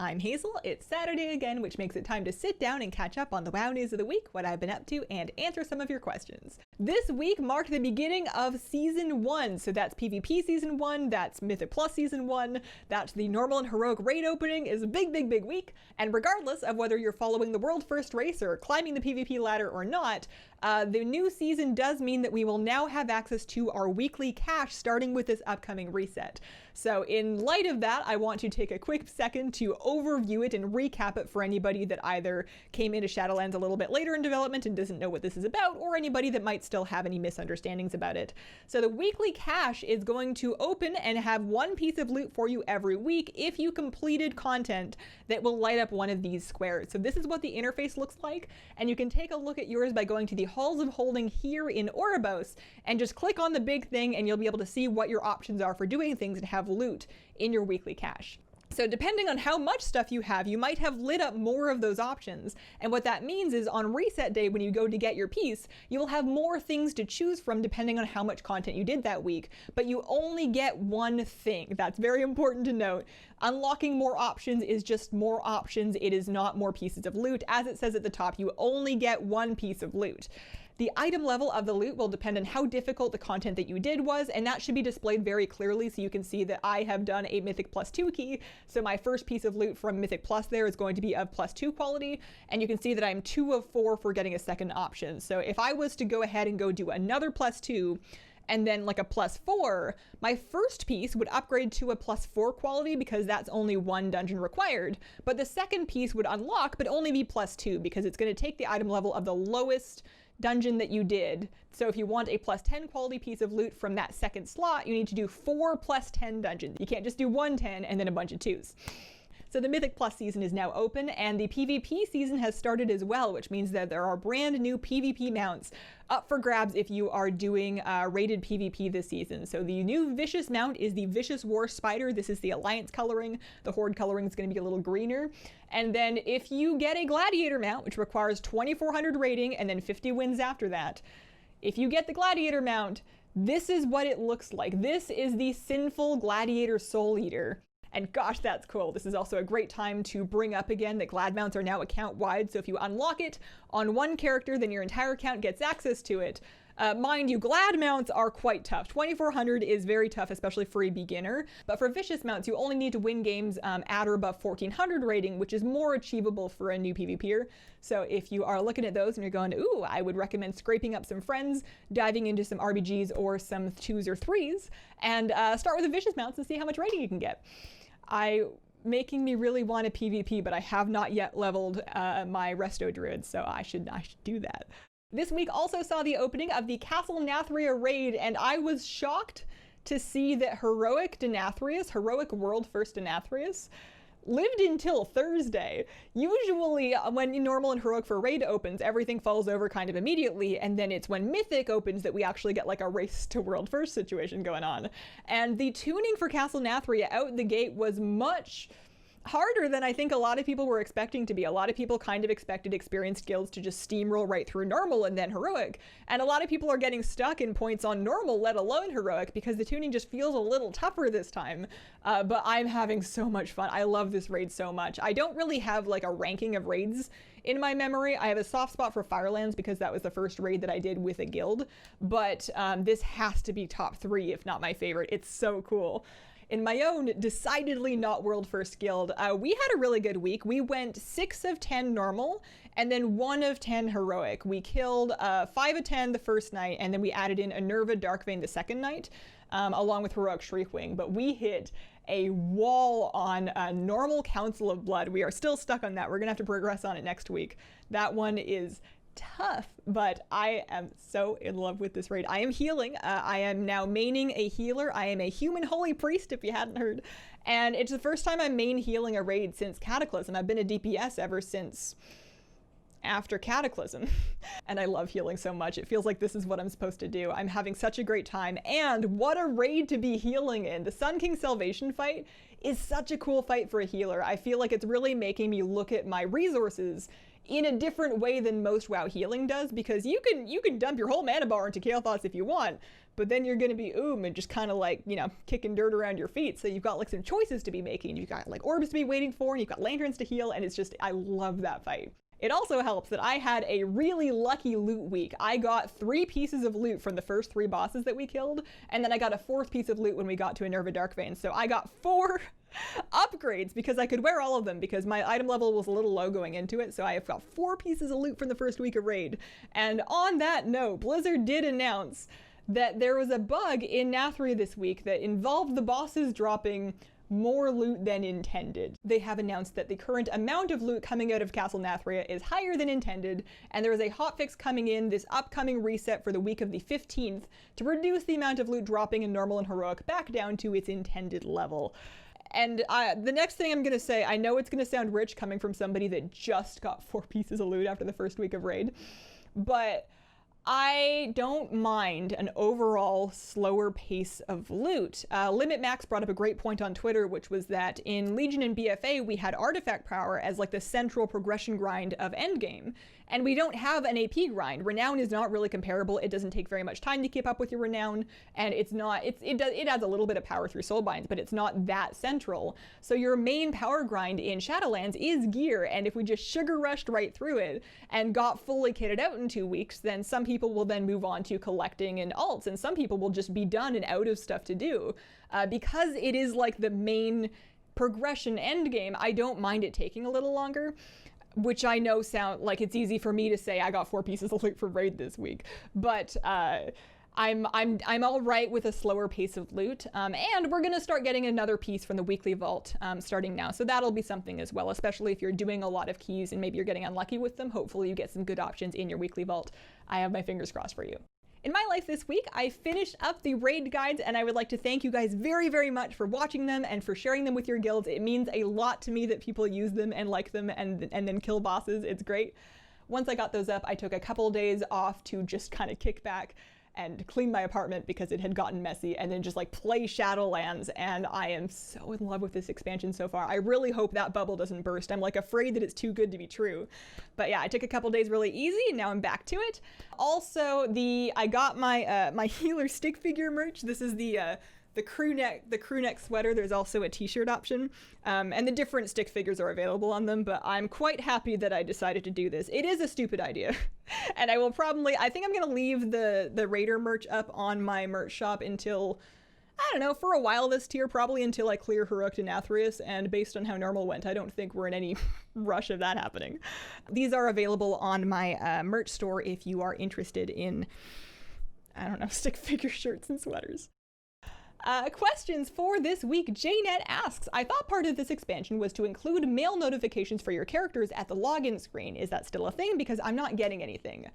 I'm Hazel, it's Saturday again, which makes it time to sit down and catch up on the WoW news of the week, what I've been up to, and answer some of your questions. This week marked the beginning of Season 1, so that's PvP Season 1, that's Mythic Plus Season 1, that's the normal and heroic raid opening is a big week, and regardless of whether you're following the world first race or climbing the PvP ladder or not, the new season does mean that we will now have access to our weekly cache starting with this upcoming reset. So in light of that, I want to take a quick second to overview it and recap it for anybody that either came into Shadowlands a little bit later in development and doesn't know what this is about, or anybody that might still have any misunderstandings about it. So the weekly cache is going to open and have one piece of loot for you every week if you completed content that will light up one of these squares. So this is what the interface looks like, and you can take a look at yours by going to the Halls of Holding here in Oribos and just click on the big thing and you'll be able to see what your options are for doing things and have loot in your weekly cache. So depending on how much stuff you have, you might have lit up more of those options. And what that means is on reset day, when you go to get your piece, you will have more things to choose from depending on how much content you did that week, but you only get one thing. That's very important to note. Unlocking more options is just more options. It is not more pieces of loot. As it says at the top, you only get one piece of loot. The item level of the loot will depend on how difficult the content that you did was, and that should be displayed very clearly so you can see that I have done a Mythic Plus 2 key, so my first piece of loot from Mythic Plus there is going to be of +2 quality, and you can see that I'm 2 of 4 for getting a second option. So if I was to go ahead and go do another +2, and then like a +4, my first piece would upgrade to a +4 quality because that's only one dungeon required, but the second piece would unlock but only be +2 because it's going to take the item level of the lowest dungeon that you did. So if you want a +10 quality piece of loot from that second slot, you need to do 4 +10 dungeons. You can't just do 1 10 and then a bunch of 2s. So the Mythic Plus season is now open, and the PvP season has started as well, which means that there are brand new PvP mounts up for grabs if you are doing rated PvP this season. So the new Vicious mount is the Vicious War Spider. This is the Alliance coloring. The Horde coloring is going to be a little greener. And then if you get a Gladiator mount, which requires 2400 rating and then 50 wins after that, if you get the Gladiator mount, this is what it looks like. This is the Sinful Gladiator Soul Eater. And gosh, that's cool. This is also a great time to bring up again that Glad mounts are now account wide. So if you unlock it on one character, then your entire account gets access to it. Mind you, Glad mounts are quite tough. 2400 is very tough, especially for a beginner. But for Vicious mounts, you only need to win games at or above 1400 rating, which is more achievable for a new PvPer. So if you are looking at those and you're going, ooh, I would recommend scraping up some friends, diving into some RBGs or some 2s or 3s, and start with the Vicious mounts and see how much rating you can get. Making me really want a PvP, but I have not yet leveled my Resto Druid, so I should do that. This week also saw the opening of the Castle Nathria raid, and I was shocked to see that heroic Denathrius, heroic world first Denathrius, lived until Thursday. Usually when normal and heroic for raid opens, everything falls over kind of immediately, and then it's when Mythic opens that we actually get like a race to world first situation going on. And the tuning for Castle Nathria out the gate was much harder than I think a lot of people were expecting to be. A lot of people kind of expected experienced guilds to just steamroll right through normal and then heroic. And a lot of people are getting stuck in points on normal, let alone heroic, because the tuning just feels a little tougher this time. But I'm having so much fun. I love this raid so much. I don't really have like a ranking of raids in my memory. I have a soft spot for Firelands because that was the first raid that I did with a guild. But this has to be top 3, if not my favorite. It's so cool. In my own decidedly not world first guild, we had a really good week. We went 6 of 10 normal and then 1 of 10 heroic. We killed 5 of 10 the first night, and then we added in Enerva Darkvein the second night, along with heroic Shriekwing. But we hit a wall on normal Council of Blood. We are still stuck on that. We're gonna have to progress on it next week. That one is tough, but I am so in love with this raid. I am healing. I am now maining a healer. I am a human holy priest, if you hadn't heard. And it's the first time I'm main healing a raid since Cataclysm. I've been a DPS ever since after Cataclysm. And I love healing so much. It feels like this is what I'm supposed to do. I'm having such a great time. And what a raid to be healing in. The Sun King Salvation fight is such a cool fight for a healer. I feel like it's really making me look at my resources in a different way than most WoW healing does, because you can dump your whole mana bar into Chaos Thoughts if you want, but then you're gonna be and just kind of like, you know, kicking dirt around your feet. So you've got like some choices to be making. You've got like orbs to be waiting for, and you've got lanterns to heal, and it's just, I love that fight. It also helps that I had a really lucky loot week. I got 3 pieces of loot from the first 3 bosses that we killed, and then I got a 4th piece of loot when we got to Unread Darkvein. So I got 4 upgrades because I could wear all of them because my item level was a little low going into it. So I have got 4 pieces of loot from the first week of raid. And on that note, Blizzard did announce that there was a bug in Nathria this week that involved the bosses dropping more loot than intended. They have announced that the current amount of loot coming out of Castle Nathria is higher than intended, and there is a hotfix coming in this upcoming reset for the week of the 15th to reduce the amount of loot dropping in normal and heroic back down to its intended level. And the next thing I'm going to say, I know it's going to sound rich coming from somebody that just got 4 pieces of loot after the first week of raid, but I don't mind an overall slower pace of loot. Limit Max brought up a great point on Twitter, which was that in Legion and BFA, we had artifact power as like the central progression grind of endgame. And we don't have an AP grind. Renown is not really comparable. It doesn't take very much time to keep up with your Renown, and it adds a little bit of power through soulbinds, but it's not that central. So your main power grind in Shadowlands is gear, and if we just sugar rushed right through it and got fully kitted out in 2 weeks, then some people will then move on to collecting and alts, and some people will just be done and out of stuff to do. Because it is like the main progression endgame, I don't mind it taking a little longer. Which I know sound like it's easy for me to say I got 4 pieces of loot for raid this week, but I'm all right with a slower pace of loot, and we're gonna start getting another piece from the weekly vault starting now, so that'll be something as well, especially if you're doing a lot of keys and maybe you're getting unlucky with them. Hopefully you get some good options in your weekly vault. I have my fingers crossed for you. In my life this week, I finished up the raid guides, and I would like to thank you guys very, very much for watching them and for sharing them with your guilds. It means a lot to me that people use them and like them and then kill bosses. It's great. Once I got those up, I took a couple days off to just kind of kick back and clean my apartment because it had gotten messy, and then just like play Shadowlands, and I am so in love with this expansion so far. I really hope that bubble doesn't burst. I'm like afraid that it's too good to be true. But yeah, I took a couple days really easy, and now I'm back to it. Also, I got my my healer stick figure merch. This is the crew neck sweater. There's also a t-shirt option, and the different stick figures are available on them, but I'm quite happy that I decided to do this. It is a stupid idea, and I think I'm gonna leave the Raider merch up on my merch shop until, I don't know, for a while this tier, probably until I clear Heroic to Nathrius, and based on how normal went, I don't think we're in any rush of that happening. These are available on my merch store if you are interested in, I don't know, stick figure shirts and sweaters. Questions for this week. Jnet asks, I thought part of this expansion was to include mail notifications for your characters at the login screen. Is that still a thing? Because I'm not getting anything.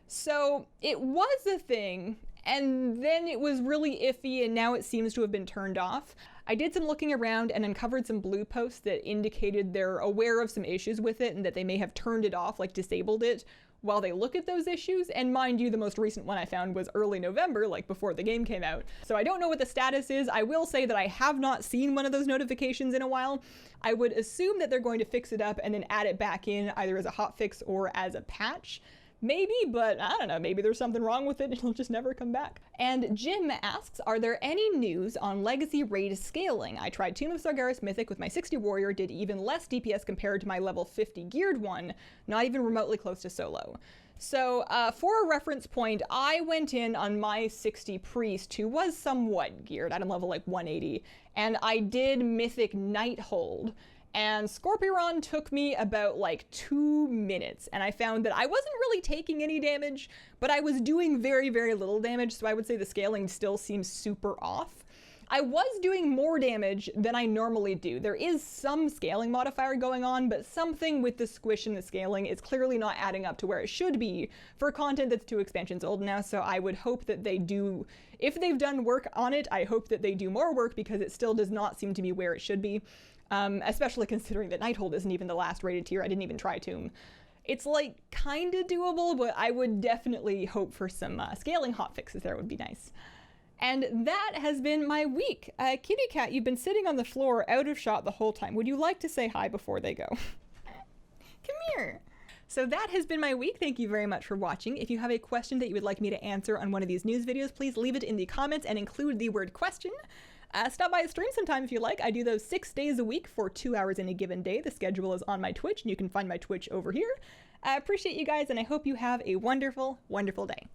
So it was a thing, and then it was really iffy, and now it seems to have been turned off. I did some looking around and uncovered some blue posts that indicated they're aware of some issues with it and that they may have turned it off, like disabled it, while they look at those issues. And mind you, the most recent one I found was early November, like before the game came out. So I don't know what the status is. I will say that I have not seen one of those notifications in a while. I would assume that they're going to fix it up and then add it back in either as a hotfix or as a patch. Maybe, but I don't know, maybe there's something wrong with it and it'll just never come back. And Jim asks, are there any news on Legacy raid scaling? I tried Tomb of Sargeras Mythic with my 60 warrior, did even less DPS compared to my level 50 geared one, not even remotely close to solo. So for a reference point, I went in on my 60 priest, who was somewhat geared, item level like 180, and I did Mythic Nighthold. And Scorpion took me about like 2 minutes, and I found that I wasn't really taking any damage, but I was doing very, very little damage, so I would say the scaling still seems super off. I was doing more damage than I normally do. There is some scaling modifier going on, but something with the squish and the scaling is clearly not adding up to where it should be for content that's 2 expansions old now, so I would hope that they do, if they've done work on it, I hope that they do more work, because it still does not seem to be where it should be. Especially considering that Nighthold isn't even the last rated tier. I didn't even try Tomb. It's like kind of doable, but I would definitely hope for some scaling hotfixes there would be nice. And that has been my week. Kitty Cat, you've been sitting on the floor out of shot the whole time. Would you like to say hi before they go? Come here. So that has been my week. Thank you very much for watching. If you have a question that you would like me to answer on one of these news videos, please leave it in the comments and include the word question. Stop by a stream sometime if you like. I do those 6 days a week for 2 hours in a given day. The schedule is on my Twitch, and you can find my Twitch over here. I appreciate you guys, and I hope you have a wonderful, wonderful day.